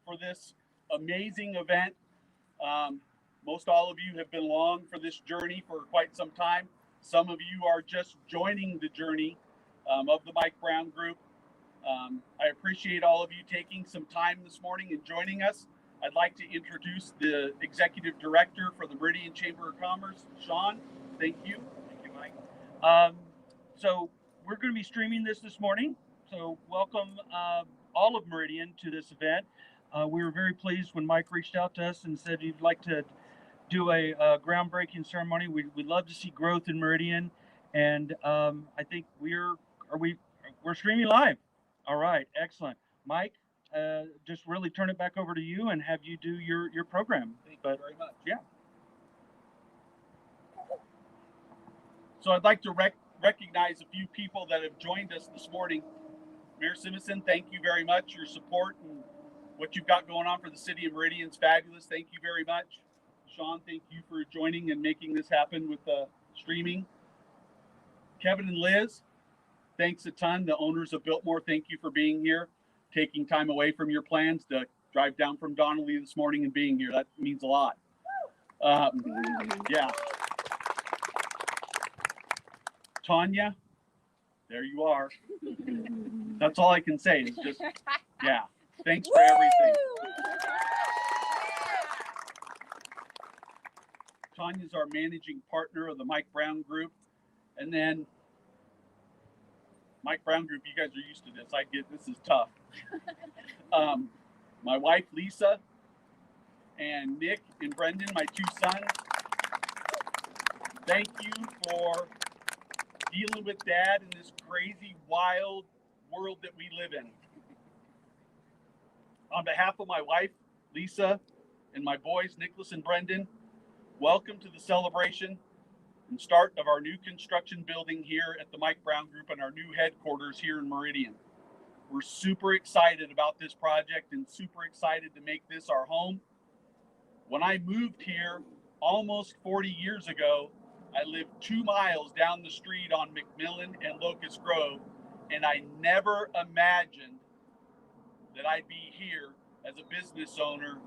for this amazing event. Most all of you have been along for this journey for quite some time. Some of you are just joining the journey of the Mike Brown Group. I appreciate all of you taking some time this morning and joining us. I'd like to introduce the Executive Director for the Meridian Chamber of Commerce, Sean. Thank you. Thank you, Mike. So we're going to be streaming this morning. So welcome all of Meridian to this event. We were very pleased when Mike reached out to us and said he'd like to do a groundbreaking ceremony. We'd love to see growth in Meridian, and I think we're streaming live. All right, excellent, Mike. Just really turn it back over to you and have you do your program. Thank you very much. Yeah. So I'd like to recognize a few people that have joined us this morning. Mayor Simpson, thank you very much. Your support and what you've got going on for the city of Meridian is fabulous. Thank you very much. Sean, thank you for joining and making this happen with the streaming. Kevin and Liz, thanks a ton. The owners of Biltmore, thank you for being here, taking time away from your plans to drive down from Donnelly this morning and being here. That means a lot. Yeah. Tanya, there you are. That's all I can say is just, yeah, thanks for everything. Tanya's our managing partner of the Mike Brown Group. And then Mike Brown Group, you guys are used to this. I get this is tough. My wife, Lisa, and Nick and Brendan, my two sons. Thank you for dealing with Dad in this crazy, wild world that we live in. On behalf of my wife, Lisa, and my boys, Nicholas and Brendan, welcome to the celebration and start of our new construction building here at the Mike Brown Group and our new headquarters here in Meridian. We're super excited about this project and super excited to make this our home. When I moved here almost 40 years ago, I lived 2 miles down the street on McMillan and Locust Grove, and I never imagined that I'd be here as a business owner,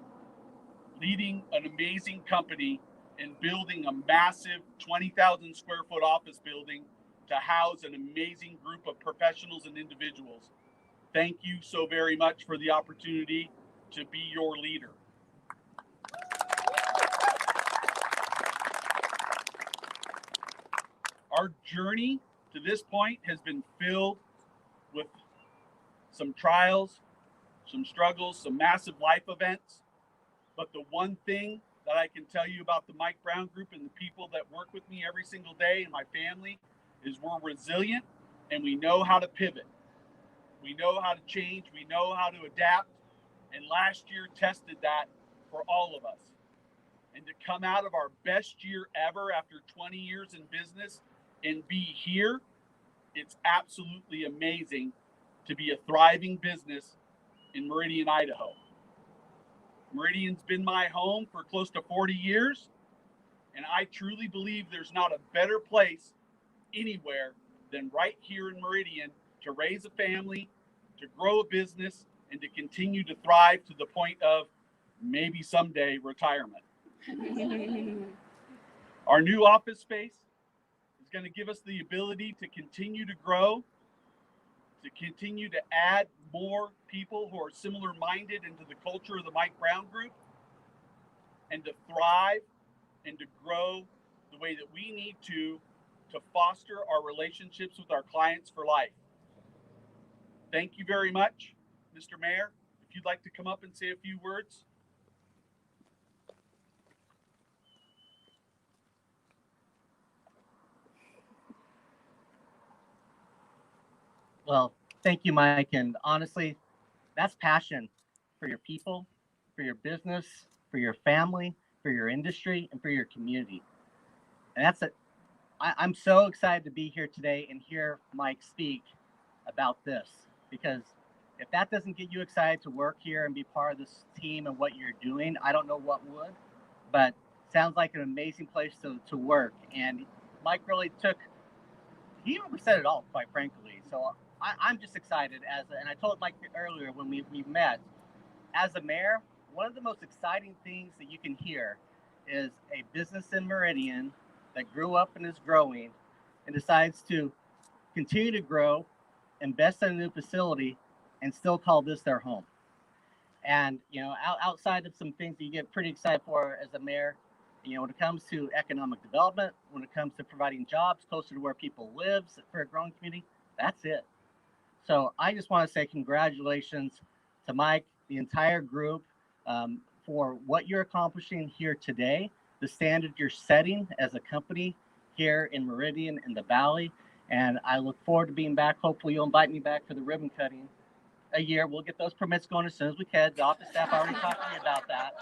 leading an amazing company and building a massive 20,000 square foot office building to house an amazing group of professionals and individuals. Thank you so very much for the opportunity to be your leader. Our journey to this point has been filled with some trials, some struggles, some massive life events. But the one thing that I can tell you about the Mike Brown Group and the people that work with me every single day and my family is we're resilient and we know how to pivot. We know how to change. We know how to adapt. And last year tested that for all of us. And to come out of our best year ever after 20 years in business and be here, it's absolutely amazing to be a thriving business in Meridian, Idaho. Meridian's been my home for close to 40 years, and I truly believe there's not a better place anywhere than right here in Meridian to raise a family, to grow a business, and to continue to thrive to the point of maybe someday retirement. Our new office space is going to give us the ability to continue to grow, to continue to add more people who are similar minded into the culture of the Mike Brown Group, and to thrive and to grow the way that we need to foster our relationships with our clients for life. Thank you very much, Mr. Mayor. If you'd like to come up and say a few words. Well, thank you, Mike. And honestly, that's passion for your people, for your business, for your family, for your industry, and for your community. And that's it. I'm so excited to be here today and hear Mike speak about this, because if that doesn't get you excited to work here and be part of this team and what you're doing, I don't know what would. But sounds like an amazing place to work. And Mike really he said it all, quite frankly. So I'm just excited and I told Mike earlier when we met, as a mayor, one of the most exciting things that you can hear is a business in Meridian that grew up and is growing and decides to continue to grow, invest in a new facility, and still call this their home. And, outside of some things that you get pretty excited for as a mayor, when it comes to economic development, when it comes to providing jobs closer to where people live for a growing community, that's it. So I just want to say congratulations to Mike, the entire group, for what you're accomplishing here today, the standard you're setting as a company here in Meridian in the Valley. And I look forward to being back. Hopefully you'll invite me back for the ribbon cutting a year. We'll get those permits going as soon as we can. The office staff already talked to me about that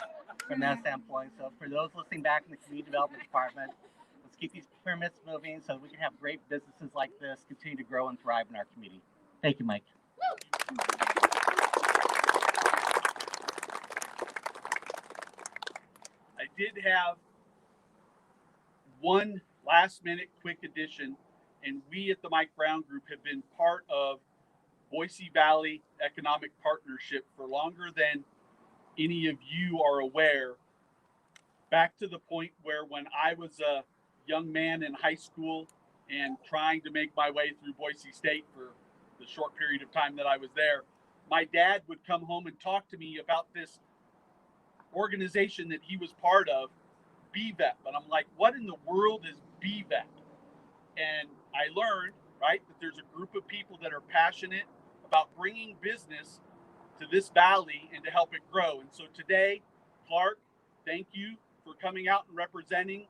from that standpoint. So for those listening back in the community development department, let's keep these permits moving so we can have great businesses like this continue to grow and thrive in our community. Thank you, Mike. I did have one last minute quick addition, and we at the Mike Brown Group have been part of Boise Valley Economic Partnership for longer than any of you are aware. Back to the point where when I was a young man in high school and trying to make my way through Boise State for the short period of time that I was there, my dad would come home and talk to me about this organization that he was part of, BVEP. And I'm like, what in the world is BVEP? And I learned, right, that there's a group of people that are passionate about bringing business to this valley and to help it grow. And so today, Clark, thank you for coming out and representing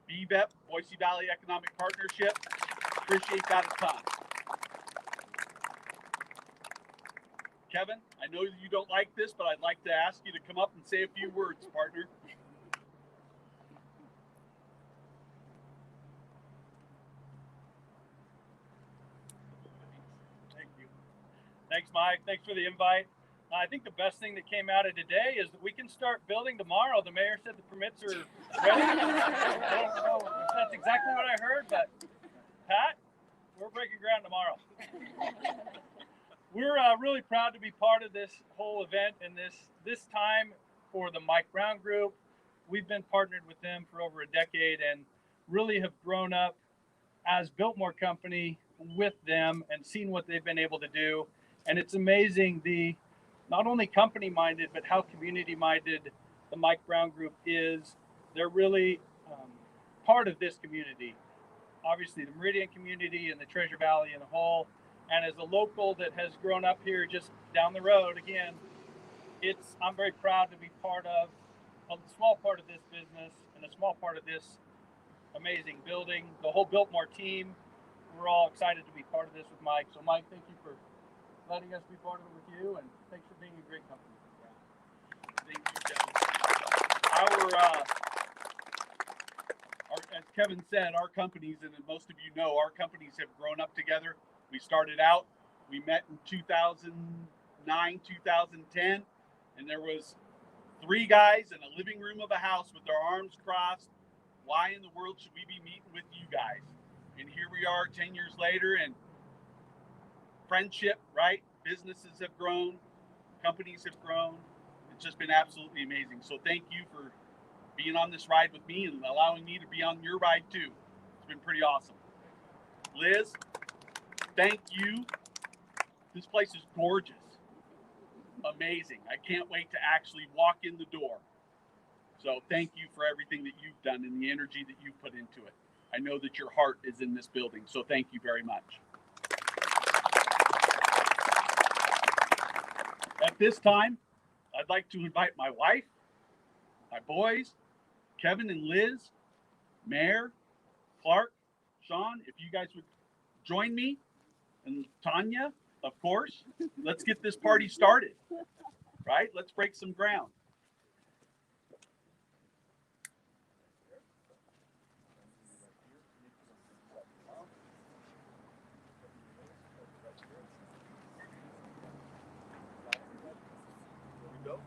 BVEP, Boise Valley Economic Partnership. Appreciate that a ton. Kevin, I know you don't like this, but I'd like to ask you to come up and say a few words, partner. Thank you. Thanks, Mike. Thanks for the invite. I think the best thing that came out of today is that we can start building tomorrow. The mayor said the permits are ready. I don't know if that's exactly what I heard, but Pat, we're breaking ground tomorrow. We're really proud to be part of this whole event and this time for the Mike Brown Group. We've been partnered with them for over a decade and really have grown up as Biltmore Company with them and seen what they've been able to do. And it's amazing not only company minded, but how community minded the Mike Brown Group is. They're really part of this community. Obviously the Meridian community and the Treasure Valley in a whole. And as a local that has grown up here just down the road, again, I'm very proud to be part of a small part of this business and a small part of this amazing building. The whole Biltmore team, we're all excited to be part of this with Mike. So Mike, thank you for letting us be part of it with you, and thanks for being a great company. Thank you, Kevin. As Kevin said, our companies, and most of you know, our companies have grown up together. We started out, we met in 2009, 2010, and there was 3 guys in a living room of a house with their arms crossed. Why in the world should we be meeting with you guys? And here we are 10 years later, and friendship, right? Businesses have grown, companies have grown. It's just been absolutely amazing. So thank you for being on this ride with me and allowing me to be on your ride too. It's been pretty awesome. Liz, thank you. This place is gorgeous. Amazing. I can't wait to actually walk in the door. So thank you for everything that you've done and the energy that you've put into it. I know that your heart is in this building, so thank you very much. At this time, I'd like to invite my wife, my boys, Kevin and Liz, Mayor, Clark, Sean, if you guys would join me, and Tanya, of course. Let's get this party started, right? Let's break some ground. There we go.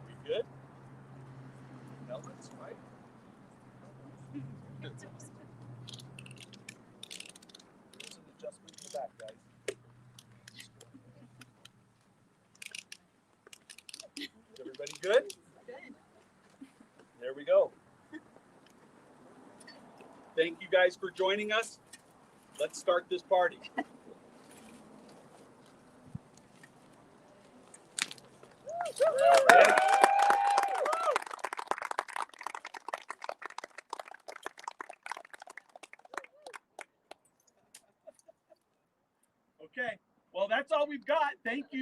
We good? No, that's right. There's an adjustment in the back, guys. Everybody good? Good. There we go. Thank you guys for joining us. Let's start this party. Okay, well, that's all we've got. Thank you.